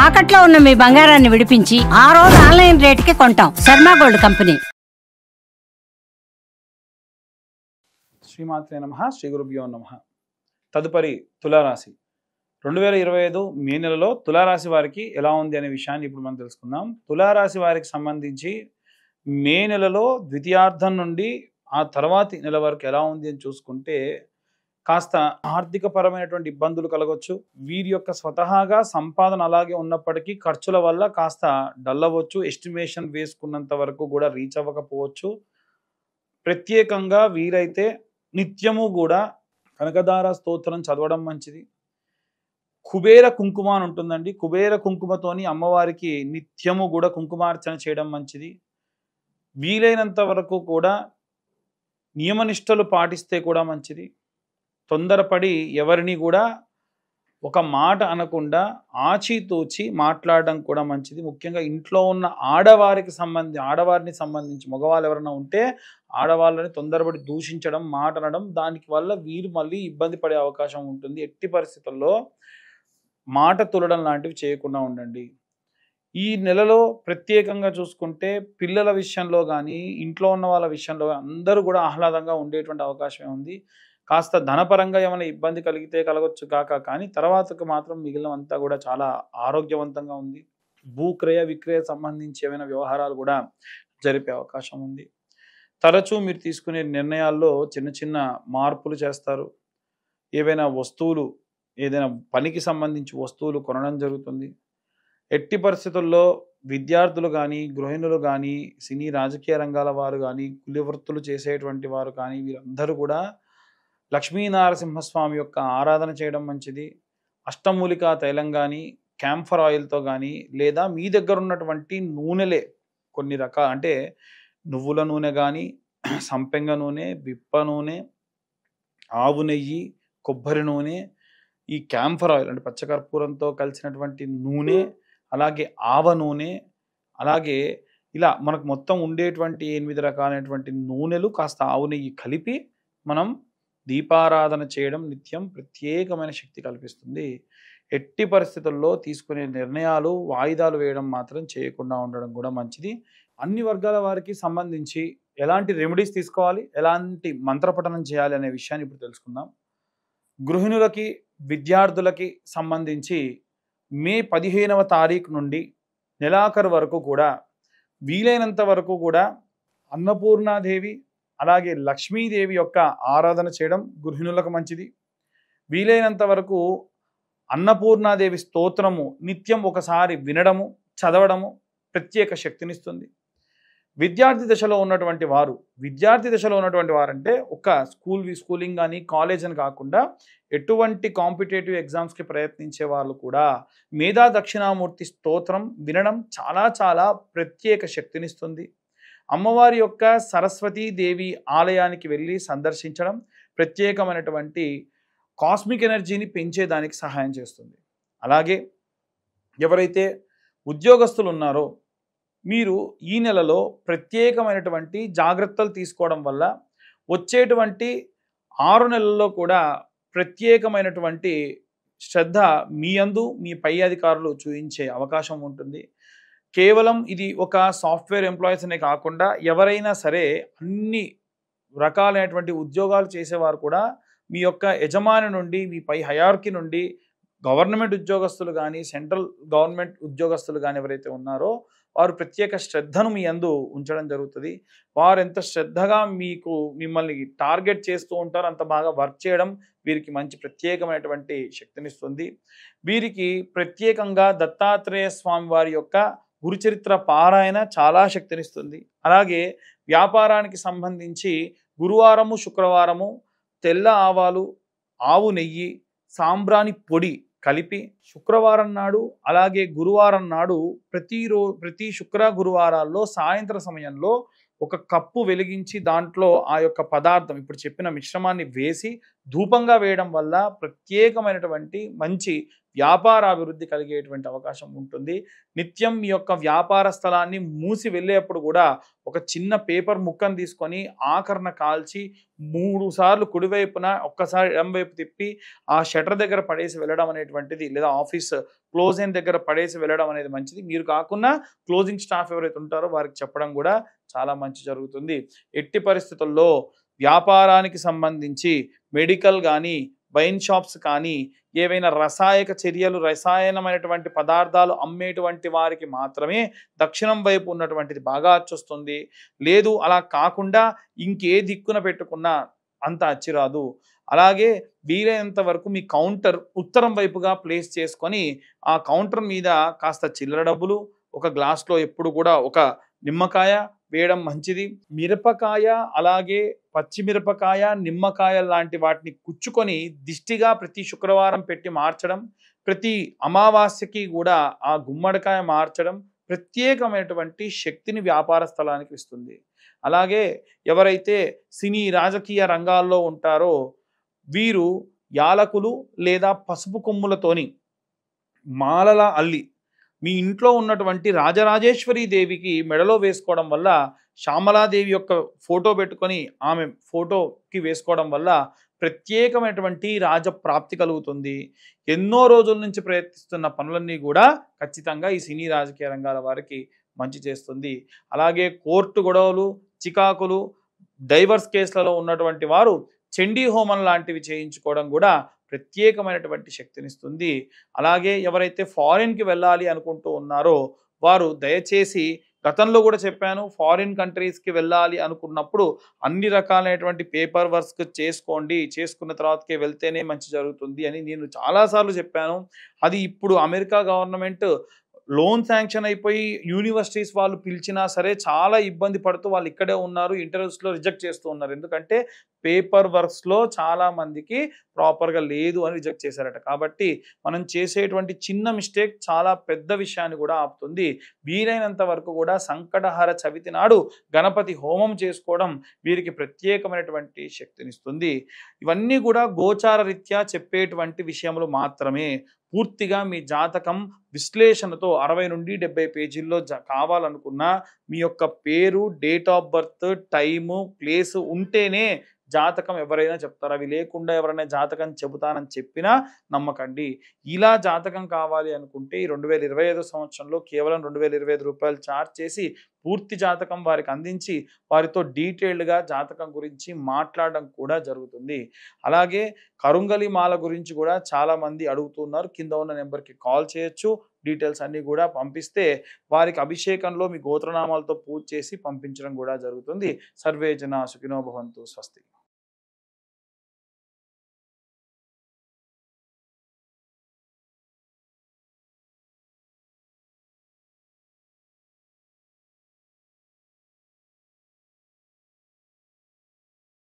తాకట్లో ఉన్న మీ బంగారాన్ని విడిపించి ఆ రోజు ఆన్లైన్ రేటుకి కొంటాం. Sharma gold company. శ్రీమాత్రే నమః. శ్రీ గురుభ్యో నమః. తదుపరి తులారాశి 2025 మే నెలలో తులారాశి వారికి ఎలా ఉంది అనే విషయాన్ని ఇప్పుడు మనం తెలుసుకుందాం. తులారాశి వారికి సంబంధించి మే నెలలో ద్వితీయార్థం నుండి ఆ తర్వాతి నెల వరకు ఎలా ఉంది అని చూసుకుంటే కాస్త ఆర్థిక పరమైనటువంటి ఇబ్బందులు కలగొచ్చు. వీరి యొక్క స్వతహాగా సంపాదన అలాగే ఉన్నప్పటికీ ఖర్చుల వల్ల కాస్త డల్ అవ్వచ్చు. ఎస్టిమేషన్ వేసుకున్నంత వరకు కూడా రీచ్ అవ్వకపోవచ్చు. ప్రత్యేకంగా వీరైతే నిత్యము కూడా కనకదార స్తోత్రం చదవడం మంచిది. కుబేర కుంకుమ అని ఉంటుందండి. కుబేర కుంకుమతోని అమ్మవారికి నిత్యము కూడా కుంకుమార్చన చేయడం మంచిది. వీలైనంత వరకు కూడా నియమనిష్టలు పాటిస్తే కూడా మంచిది. తొందరపడి ఎవరిని కూడా ఒక మాట అనకుండా ఆచితూచి మాట్లాడడం కూడా మంచిది. ముఖ్యంగా ఇంట్లో ఉన్న ఆడవారిని సంబంధించి మగవాళ్ళు ఎవరైనా ఉంటే ఆడవాళ్ళని తొందరపడి దూషించడం, మాట అనడం, దానికి వల్ల వీరు మళ్ళీ ఇబ్బంది పడే అవకాశం ఉంటుంది. ఎట్టి పరిస్థితుల్లో మాట తులడం లాంటివి చేయకుండా ఉండండి. ఈ నెలలో ప్రత్యేకంగా చూసుకుంటే పిల్లల విషయంలో కానీ ఇంట్లో ఉన్న వాళ్ళ విషయంలో అందరూ కూడా ఆహ్లాదంగా ఉండేటువంటి అవకాశం ఉంది. కాస్త ధనపరంగా ఏమైనా ఇబ్బంది కలిగితే కలగొచ్చు కాక కానీ తర్వాతకు మాత్రం మిగిలినంతా కూడా చాలా ఆరోగ్యవంతంగా ఉంది. భూక్రయ విక్రయ సంబంధించి ఏమైనా వ్యవహారాలు కూడా జరిపే అవకాశం ఉంది. తరచూ మీరు తీసుకునే నిర్ణయాల్లో చిన్న చిన్న మార్పులు చేస్తారు. ఏవైనా వస్తువులు, ఏదైనా పనికి సంబంధించి వస్తువులు కొనడం జరుగుతుంది. ఎట్టి పరిస్థితుల్లో విద్యార్థులు కానీ, గృహిణులు కానీ, సినీ రాజకీయ రంగాల వారు కానీ, కూలి వృత్తులు చేసేటువంటి వారు కానీ వీరందరూ కూడా లక్ష్మీనరసింహస్వామి యొక్క ఆరాధన చేయడం మంచిది. అష్టమూలికా తైలం కానీ, క్యాంఫర్ ఆయిల్తో కానీ, లేదా మీ దగ్గర ఉన్నటువంటి నూనెలే కొన్ని రకాల అంటే నువ్వుల నూనె కానీ, సంపెంగ నూనె, బిప్ప నూనె, ఆవు నెయ్యి, కొబ్బరి నూనె, ఈ క్యాంఫర్ ఆయిల్ అంటే పచ్చకర్పూరంతో కలిసినటువంటి నూనె, అలాగే ఆవ నూనె, అలాగే ఇలా మనకు మొత్తం ఉండేటువంటి 8 రకాలైనటువంటి నూనెలు కాస్త ఆవు నెయ్యి కలిపి మనం దీపారాధన చేయడం నిత్యం ప్రత్యేకమైన శక్తి కల్పిస్తుంది. ఎట్టి పరిస్థితుల్లో తీసుకునే నిర్ణయాలు వాయిదాలు వేయడం మాత్రం చేయకుండా ఉండడం కూడా మంచిది. అన్ని వర్గాల వారికి సంబంధించి ఎలాంటి రెమెడీస్ తీసుకోవాలి, ఎలాంటి మంత్రపఠనం చేయాలి అనే విషయాన్ని ఇప్పుడు తెలుసుకుందాం. గృహిణులకి, విద్యార్థులకి సంబంధించి మే 15వ తారీఖు నుండి నెలాఖరు వరకు కూడా వీలైనంత వరకు కూడా అన్నపూర్ణాదేవి అలాగే లక్ష్మీదేవి యొక్క ఆరాధన చేయడం గృహిణులకు మంచిది. వీలైనంత వరకు అన్నపూర్ణాదేవి స్తోత్రము నిత్యం ఒకసారి వినడము, చదవడము ప్రత్యేక శక్తినిస్తుంది. విద్యార్థి దశలో ఉన్నటువంటి వారంటే ఒక స్కూలింగ్ కానీ కాలేజ్ అని కాకుండా ఎటువంటి కాంపిటేటివ్ ఎగ్జామ్స్కి ప్రయత్నించే వాళ్ళు కూడా మేధా దక్షిణామూర్తి స్తోత్రం వినడం చాలా చాలా ప్రత్యేక శక్తినిస్తుంది. అమ్మవారి యొక్క సరస్వతీదేవి ఆలయానికి వెళ్ళి సందర్శించడం ప్రత్యేకమైనటువంటి కాస్మిక్ ఎనర్జీని పెంచేదానికి సహాయం చేస్తుంది. అలాగే ఎవరైతే ఉద్యోగస్తులు ఉన్నారో మీరు ఈ నెలలో ప్రత్యేకమైనటువంటి జాగ్రత్తలు తీసుకోవడం వల్ల వచ్చేటువంటి 6 నెలల్లో కూడా ప్రత్యేకమైనటువంటి శ్రద్ధ మీ యందు మీ పై అధికారులు చూపించే అవకాశం ఉంటుంది. కేవలం ఇది ఒక సాఫ్ట్వేర్ ఎంప్లాయీస్ అనే కాకుండా ఎవరైనా సరే అన్ని రకాలైనటువంటి ఉద్యోగాలు చేసేవారు కూడా మీ యొక్క యజమాని నుండి, మీ పై హయార్కీ నుండి గవర్నమెంట్ ఉద్యోగస్తులు కానీ, సెంట్రల్ గవర్నమెంట్ ఉద్యోగస్తులు కానీ ఎవరైతే ఉన్నారో వారు ప్రత్యేక శ్రద్ధను మీ యందు ఉంచడం జరుగుతుంది. వారు ఎంత శ్రద్ధగా మిమ్మల్ని టార్గెట్ చేస్తూ ఉంటారో అంత బాగా వర్క్ చేయడం వీరికి మంచి ప్రత్యేకమైనటువంటి శక్తినిస్తుంది. వీరికి ప్రత్యేకంగా దత్తాత్రేయ స్వామి వారి యొక్క గురుచరిత్ర పారాయణ చాలా శక్తినిస్తుంది. అలాగే వ్యాపారానికి సంబంధించి గురువారము, శుక్రవారము తెల్ల ఆవాలు, ఆవు నెయ్యి, సాంబ్రాణి పొడి కలిపి శుక్రవారం నాడు అలాగే గురువారం నాడు ప్రతి శుక్ర గురువారాల్లో సాయంత్రం సమయంలో ఒక కప్పు వెలిగించి దాంట్లో ఆ యొక్క పదార్థం ఇప్పుడు చెప్పిన మిశ్రమాన్ని వేసి ధూపంగా వేయడం వల్ల ప్రత్యేకమైనటువంటి మంచి వ్యాపార అభివృద్ధి కలిగేటువంటి అవకాశం ఉంటుంది. నిత్యం మీ యొక్క వ్యాపార స్థలాన్ని మూసి వెళ్ళేప్పుడు కూడా ఒక చిన్న పేపర్ ముక్కను తీసుకొని ఆకరణ కాల్చి 3 సార్లు కుడివైపున ఒక్కసారి ఎడంవైపు తిప్పి ఆ షటర్ దగ్గర పడేసి వెళ్ళడం అనేటువంటిది, లేదా ఆఫీస్ క్లోజ్ అయిన దగ్గర పడేసి వెళ్ళడం అనేది మంచిది. మీరు కాకుండా క్లోజింగ్ స్టాఫ్ ఎవరైతే ఉంటారో వారికి చెప్పడం కూడా చాలా మంచి జరుగుతుంది. ఎట్టి పరిస్థితుల్లో వ్యాపారానికి సంబంధించి మెడికల్ కానీ, వైన్ షాప్స్ కానీ, ఏవైనా రసాయక చర్యలు, రసాయనమైనటువంటి పదార్థాలు అమ్మేటువంటి వారికి మాత్రమే దక్షిణం వైపు ఉన్నటువంటిది బాగా అచ్చొస్తుంది. లేదు అలా కాకుండా ఇంకే దిక్కున పెట్టుకున్నా అంత అచ్చిరాదు. అలాగే వీలైనంత వరకు మీ కౌంటర్ ఉత్తరం వైపుగా ప్లేస్ చేసుకొని ఆ కౌంటర్ మీద కాస్త చిల్లర డబ్బులు, ఒక గ్లాస్లో ఎప్పుడు కూడా ఒక నిమ్మకాయ వేయడం మంచిది. మిరపకాయ, అలాగే పచ్చిమిరపకాయ, నిమ్మకాయ లాంటి వాటిని కుచ్చుకొని దిష్టిగా ప్రతి శుక్రవారం పెట్టి మార్చడం, ప్రతి అమావాస్యకి కూడా ఆ గుమ్మడికాయ మార్చడం ప్రత్యేకమైనటువంటి శక్తిని వ్యాపార స్థలానికి ఇస్తుంది. అలాగే ఎవరైతే సినీ రాజకీయ రంగాల్లో ఉంటారో వీరు యాలకులు లేదా పసుపు కొమ్ములతోని మాలలా అల్లి మీ ఇంట్లో ఉన్నటువంటి రాజరాజేశ్వరి దేవికి మెడలో వేసుకోవడం వల్ల, శ్యామలాదేవి యొక్క ఫోటో పెట్టుకొని ఆమె ఫోటోకి వేసుకోవడం వల్ల ప్రత్యేకమైనటువంటి రాజప్రాప్తి కలుగుతుంది. ఎన్నో రోజుల నుంచి ప్రయత్నిస్తున్న పనులన్నీ కూడా ఖచ్చితంగా ఈ సినీ రాజకీయ రంగాల వారికి మంచి చేస్తుంది. అలాగే కోర్టు గొడవలు, చికాకులు, డైవర్స్ కేసులలో ఉన్నటువంటి వారు చండీ హోమం లాంటివి చేయించుకోవడం కూడా ప్రత్యేకమైనటువంటి శక్తినిస్తుంది. అలాగే ఎవరైతే ఫారిన్కి వెళ్ళాలి అనుకుంటూ ఉన్నారో వారు దయచేసి, గతంలో కూడా చెప్పాను, ఫారిన్ కంట్రీస్కి వెళ్ళాలి అనుకున్నప్పుడు అన్ని రకాలైనటువంటి పేపర్ వర్క్స్ చేసుకోండి, చేసుకున్న తర్వాతకే వెళ్తేనే మంచి జరుగుతుంది అని నేను చాలాసార్లు చెప్పాను. అది ఇప్పుడు అమెరికా గవర్నమెంట్ లోన్ శాంక్షన్ అయిపోయి యూనివర్సిటీస్ వాళ్ళు పిలిచినా సరే చాలా ఇబ్బంది పడుతూ వాళ్ళు ఇక్కడే ఉన్నారు, ఇంటర్వ్యూస్లో రిజెక్ట్ చేస్తూ ఉన్నారు. ఎందుకంటే పేపర్ వర్క్స్లో చాలా మందికి ప్రాపర్గా లేదు అని రిజెక్ట్ చేశారట. కాబట్టి మనం చేసేటువంటి చిన్న మిస్టేక్ చాలా పెద్ద విషయాన్ని కూడా ఆపుతుంది. వీలైనంత వరకు కూడా సంకటహర చవితి నాడు గణపతి హోమం చేసుకోవడం వీరికి ప్రత్యేకమైనటువంటి శక్తినిస్తుంది. ఇవన్నీ కూడా గోచార రీత్యా చెప్పేటువంటి విషయములు మాత్రమే. పూర్తిగా మీ జాతకం విశ్లేషణతో 60 నుండి 70 పేజీల్లో కావాలనుకున్నా మీ యొక్క పేరు, date of birth, time, place ఉంటేనే జాతకం ఎవరైనా చెప్తారు. అవి లేకుండా ఎవరైనా జాతకం చెబుతానని చెప్పినా నమ్మకండి. ఇలా జాతకం కావాలి అనుకుంటే ఈ 2025 సంవత్సరంలో కేవలం 2025 రూపాయలు ఛార్జ్ చేసి పూర్తి జాతకం వారికి అందించి వారితో డీటెయిల్డ్గా జాతకం గురించి మాట్లాడడం కూడా జరుగుతుంది. అలాగే కరుంగలి మాల గురించి కూడా చాలామంది అడుగుతున్నారు. కింద ఉన్న నెంబర్కి కాల్ చేయొచ్చు. డీటెయిల్స్ అన్నీ కూడా పంపిస్తే వారికి అభిషేకంలో మీ గోత్రనామాలతో పూజ చేసి పంపించడం కూడా జరుగుతుంది. సర్వే జన సుఖినో భవంతు. స్వస్తి.